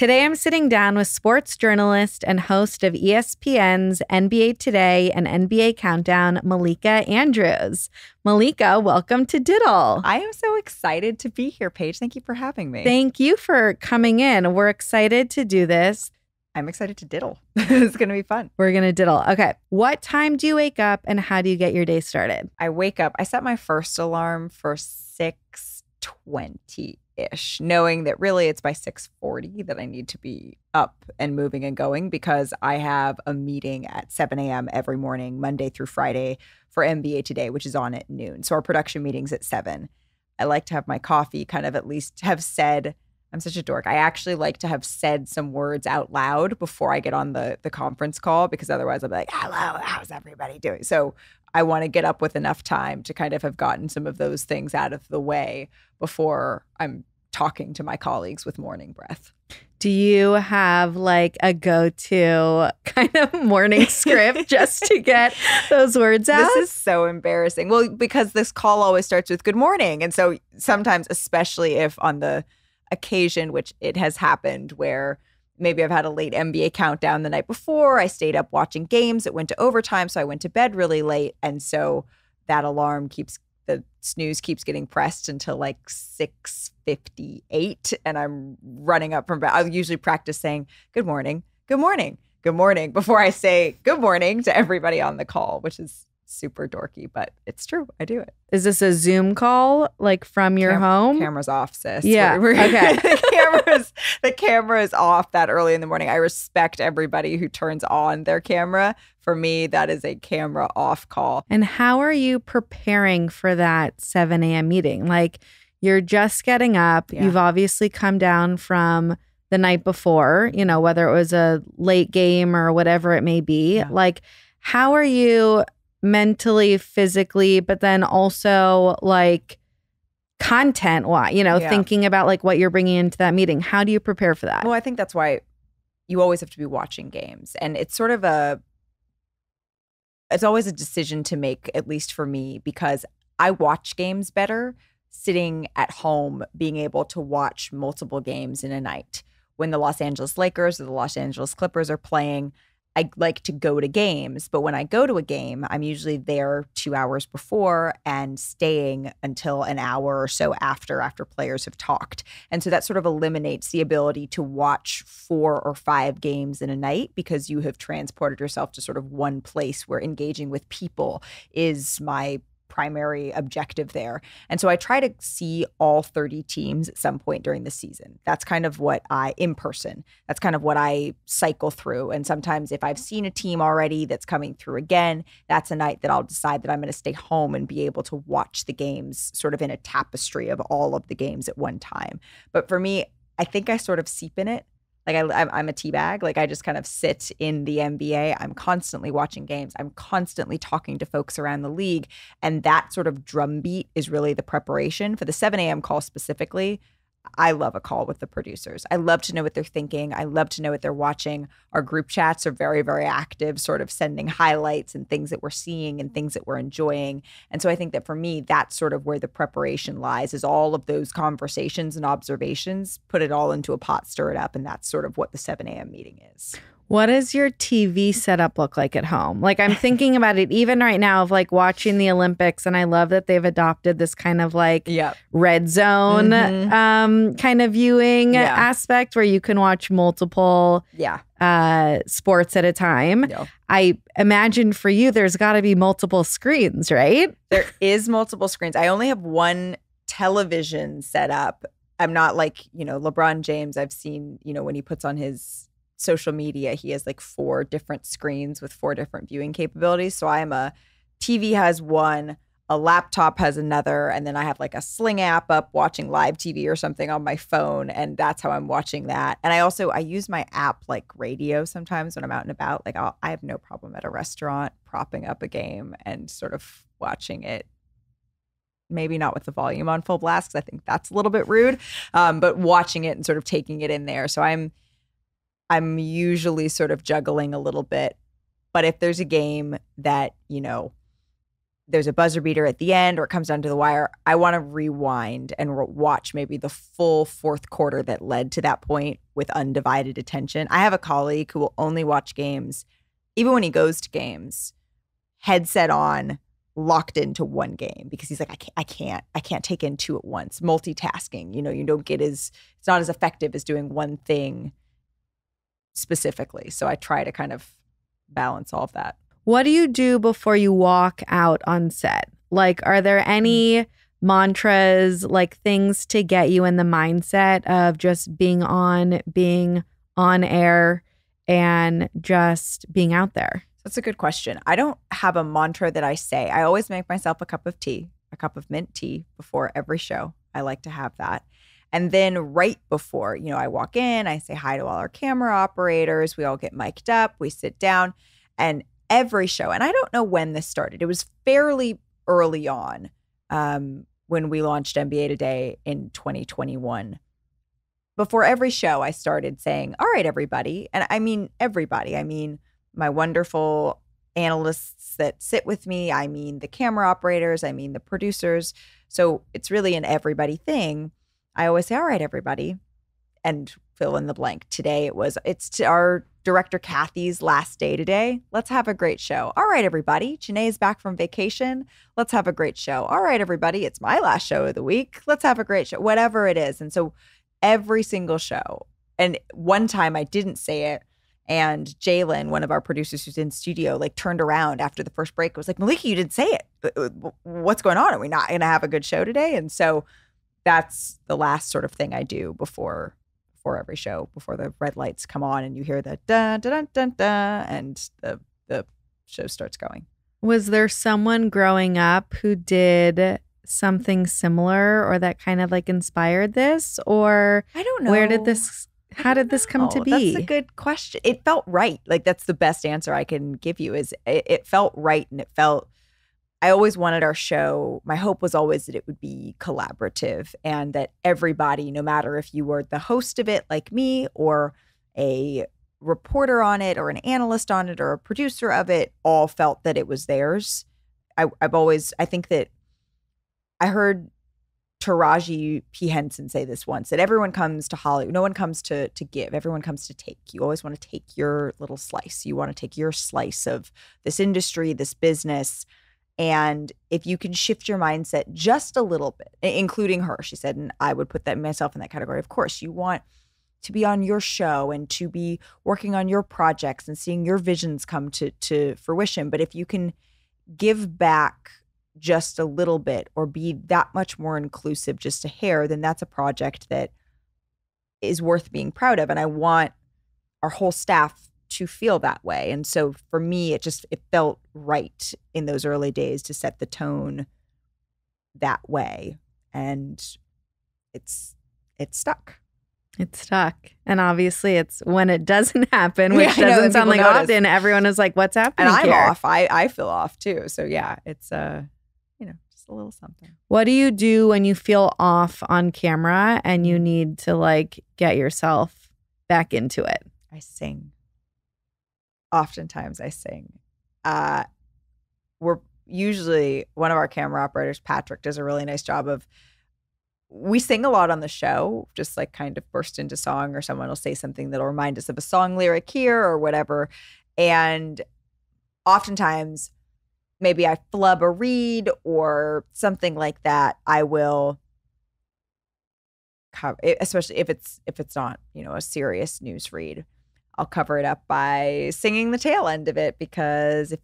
Today I'm sitting down with sports journalist and host of ESPN's NBA Today and NBA Countdown, Malika Andrews. Malika, welcome to DITL. I am so excited to be here, Paige. Thank you for having me. Thank you for coming in. We're excited to do this. I'm excited to diddle. It's going to be fun. We're going to diddle. Okay. What time do you wake up and how do you get your day started? I wake up. I set my first alarm for 6:20-ish, knowing that really it's by 6:40 that I need to be up and moving and going because I have a meeting at 7 a.m. every morning, Monday through Friday for NBA Today, which is on at noon. So our production meeting's at 7. I like to have my coffee, kind of at least have said, I'm such a dork. I actually like to have said some words out loud before I get on the conference call because otherwise I'll be like, hello, how's everybody doing? So I want to get up with enough time to kind of have gotten some of those things out of the way before I'm talking to my colleagues with morning breath. Do you have like a go-to kind of morning script just to get those words out? This is so embarrassing. Well, because this call always starts with good morning. And so sometimes, especially if on the occasion, which it has happened where maybe I've had a late NBA countdown the night before, I stayed up watching games, it went to overtime, so I went to bed really late. And so that the snooze keeps getting pressed until like 6:58 and I'm running up from bed. I'll usually practice saying, good morning, good morning, good morning, before I say good morning to everybody on the call, which is super dorky, but it's true. I do it. Is this a Zoom call like from your home? Camera's off, sis. Yeah. Okay. the camera is off that early in the morning. I respect everybody who turns on their camera. For me, that is a camera off call. And how are you preparing for that 7 a.m. meeting? Like you're just getting up. Yeah. You've obviously come down from the night before, whether it was a late game or whatever it may be. Yeah. Like how are you mentally, physically, but then also like content thinking about like what you're bringing into that meeting? How do you prepare for that? Well, I think that's why you always have to be watching games. And it's sort of it's always a decision to make, at least for me, because I watch games better sitting at home, being able to watch multiple games in a night. When the Los Angeles Lakers or the Los Angeles Clippers are playing, I like to go to games, but when I go to a game, I'm usually there 2 hours before and staying until an hour or so after players have talked. And so that sort of eliminates the ability to watch 4 or 5 games in a night because you have transported yourself to sort of one place where engaging with people is my primary objective there. And so I try to see all 30 teams at some point during the season. That's kind of what in person, that's kind of what I cycle through. And sometimes if I've seen a team already that's coming through again, that's a night that I'll decide that I'm going to stay home and be able to watch the games sort of in a tapestry of all of the games at one time. But for me, I think I sort of seep in it. Like I'm a teabag. Like I just kind of sit in the NBA. I'm constantly watching games. I'm constantly talking to folks around the league. And that sort of drumbeat is really the preparation. For the 7 a.m. call specifically, I love a call with the producers. I love to know what they're thinking. I love to know what they're watching. Our group chats are very, very active, sort of sending highlights and things that we're seeing and things that we're enjoying. And so I think that for me, that's sort of where the preparation lies, is all of those conversations and observations, put it all into a pot, stir it up. And that's sort of what the 7 a.m. meeting is. What does your TV setup look like at home? Like I'm thinking about it even right now of like watching the Olympics, and I love that they've adopted this kind of like red zone kind of viewing aspect where you can watch multiple sports at a time. Yeah. I imagine for you there's got to be multiple screens, right? There is multiple screens. I only have one television set up. I'm not like, LeBron James. I've seen, when he puts on his social media, he has like 4 different screens with 4 different viewing capabilities. So TV has one, a laptop has another, and then I have like a Sling app up watching live TV or something on my phone, and that's how I'm watching that. And I use my app like radio sometimes when I'm out and about. Like I have no problem at a restaurant propping up a game and sort of watching it. Maybe not with the volume on full blast because I think that's a little bit rude, but watching it and sort of taking it in there. So I'm usually sort of juggling a little bit. But if there's a game that, there's a buzzer beater at the end or it comes down to the wire, I want to rewind and watch maybe the full fourth quarter that led to that point with undivided attention. I have a colleague who will only watch games, even when he goes to games, headset on, locked into one game, because he's like, I can't take in two at once. Multitasking, you don't get it's not as effective as doing one thing specifically. So I try to kind of balance all of that. What do you do before you walk out on set? Like, are there any mantras, like things to get you in the mindset of just being on air and just being out there? That's a good question. I don't have a mantra that I say. I always make myself a cup of tea, a cup of mint tea before every show. I like to have that. And then right before, I walk in, I say hi to all our camera operators. We all get mic'd up. We sit down. And every show, and I don't know when this started. It was fairly early on when we launched NBA Today in 2021. Before every show, I started saying, all right, everybody. And I mean everybody. I mean my wonderful analysts that sit with me. I mean the camera operators. I mean the producers. So it's really an everybody thing. I always say, all right, everybody, and fill in the blank. Today it's our director Kathy's last day today. Let's have a great show. All right, everybody. Janae's back from vacation. Let's have a great show. All right, everybody. It's my last show of the week. Let's have a great show. Whatever it is. And so every single show. And one time I didn't say it, and Jalen, one of our producers who's in studio, like turned around after the first break, was like, Malika, you didn't say it. What's going on? Are we not going to have a good show today? And so that's the last sort of thing I do before every show, before the red lights come on and you hear the dun dun dun dun and the show starts going. Was there someone growing up who did something similar or that kind of like inspired this? Or I don't know. How did this come to be? That's a good question. It felt right. Like that's the best answer I can give you is it felt right. And I always wanted our show, my hope was always that it would be collaborative and that everybody, no matter if you were the host of it like me or a reporter on it or an analyst on it or a producer of it, all felt that it was theirs. I think that I heard Taraji P. Henson say this once, that everyone comes to Hollywood. No one comes to give. Everyone comes to take. You always want to take your little slice. You want to take your slice of this industry, this business. And if you can shift your mindset just a little bit, including her, she said, and I would put myself in that category. Of course, you want to be on your show and to be working on your projects and seeing your visions come to fruition. But if you can give back just a little bit or be that much more inclusive just a hair, then that's a project that is worth being proud of. And I want our whole staff to feel that way. And so for me, it felt right in those early days to set the tone that way. And it's stuck. It's stuck. And obviously it's when it doesn't happen, which doesn't sound like notice. Often, everyone is like, what's happening And I'm here? off. I feel off too. So yeah, it's just a little something. What do you do when you feel off on camera and you need to like get yourself back into it? I sing. Oftentimes I sing. We're usually, one of our camera operators, Patrick, does a really nice job of, we sing a lot on the show, just like kind of burst into song, or someone will say something that'll remind us of a song lyric here or whatever. And oftentimes maybe I flub a read or something like that. I will cover it, especially if it's not, a serious news read. I'll cover it up by singing the tail end of it, because if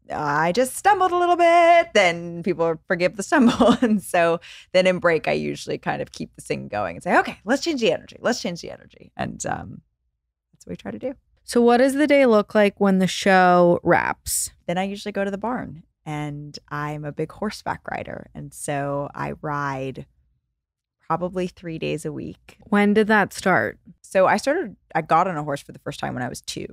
I just stumbled a little bit, then people forgive the stumble. And so then in break, I usually kind of keep the sing going and say, okay, let's change the energy. And that's what we try to do. So what does the day look like when the show wraps? Then I usually go to the barn, and I'm a big horseback rider. And so I ride probably 3 days a week. When did that start? So I got on a horse for the first time when I was 2.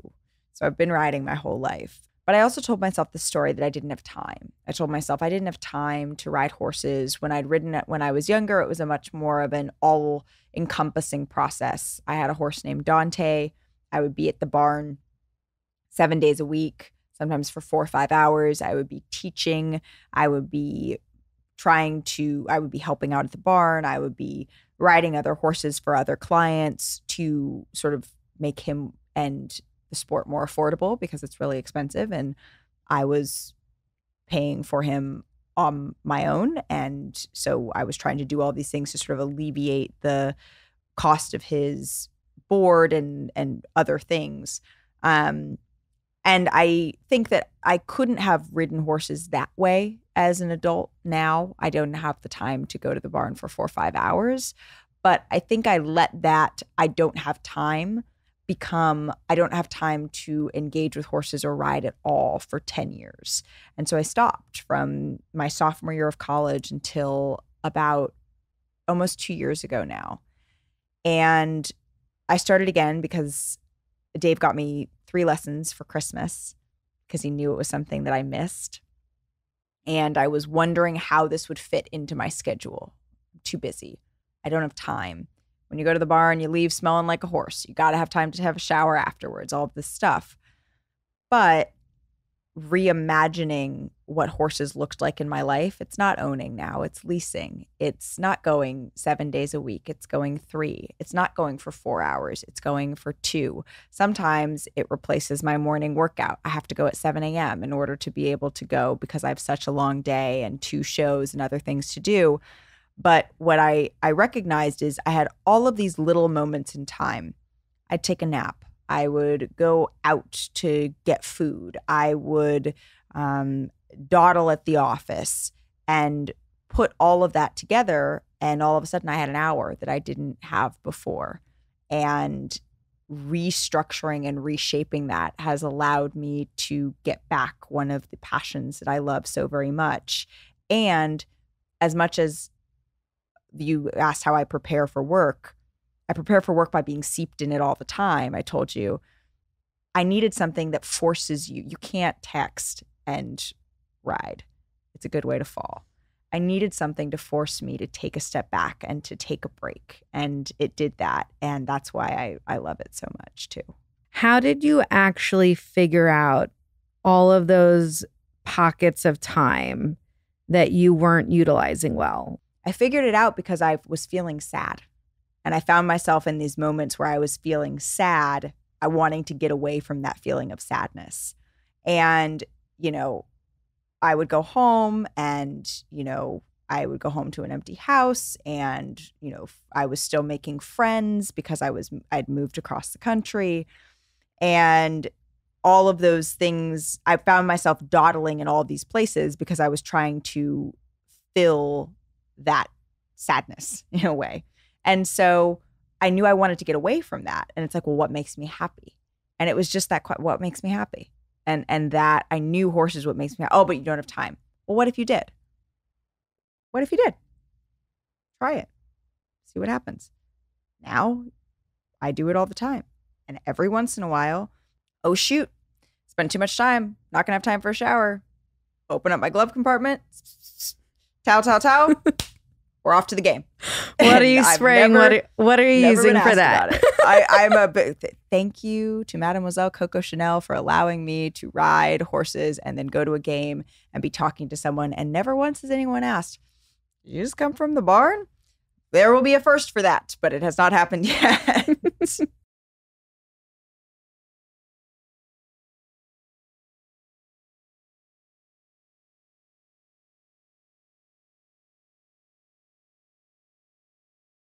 So I've been riding my whole life. But I also told myself the story that I didn't have time. I told myself I didn't have time to ride horses. When I'd ridden it when I was younger, it was a much more of an all-encompassing process. I had a horse named Dante. I would be at the barn 7 days a week, sometimes for 4 or 5 hours. I would be teaching. I would be helping out at the barn. I would be riding other horses for other clients to sort of make him and the sport more affordable because it's really expensive. And I was paying for him on my own. And so I was trying to do all these things to sort of alleviate the cost of his board and other things. And I think that I couldn't have ridden horses that way as an adult now. I don't have the time to go to the barn for 4 or 5 hours. But I think I let that I don't have time become I don't have time to engage with horses or ride at all for 10 years. And so I stopped from my sophomore year of college until about almost 2 years ago now. And I started again because Dave got me 3 lessons for Christmas because he knew it was something that I missed. And I was wondering how this would fit into my schedule. I'm too busy. I don't have time. When you go to the barn, you leave smelling like a horse. You got to have time to have a shower afterwards, all of this stuff. But reimagining what horses looked like in my life, it's not owning now, it's leasing. It's not going 7 days a week, it's going 3. It's not going for 4 hours, it's going for 2. Sometimes it replaces my morning workout. I have to go at 7 a.m. in order to be able to go because I have such a long day and 2 shows and other things to do. But what I recognized is I had all of these little moments in time. I'd take a nap. I would go out to get food. I would dawdle at the office and put all of that together. And all of a sudden I had an hour that I didn't have before. And restructuring and reshaping that has allowed me to get back one of the passions that I love so very much. And as much as you asked how I prepare for work, I prepare for work by being seeped in it all the time. I told you I needed something that forces you. You can't text and ride. It's a good way to fall. I needed something to force me to take a step back and to take a break. And it did that. And that's why I love it so much too. How did you actually figure out all of those pockets of time that you weren't utilizing well? I figured it out because I was feeling sad. And I found myself in these moments where I was feeling sad, wanting to get away from that feeling of sadness. And, I would go home and, I would go home to an empty house and, I was still making friends because I'd moved across the country. And all of those things, I found myself dawdling in all these places because I was trying to fill that sadness in a way. And so I knew I wanted to get away from that. And it's like, well, what makes me happy? And it was just that, what makes me happy? And that I knew horses, what makes me happy. Oh, but you don't have time. Well, what if you did? What if you did? Try it. See what happens. Now I do it all the time. And every once in a while, oh, shoot, spent too much time. Not going to have time for a shower. Open up my glove compartment. Towel. We're off to the game. What are you spraying? What are you using for that? I'm a big thank you to Mademoiselle Coco Chanel for allowing me to ride horses and then go to a game and be talking to someone. And never once has anyone asked, did you just come from the barn? There will be a first for that, but it has not happened yet.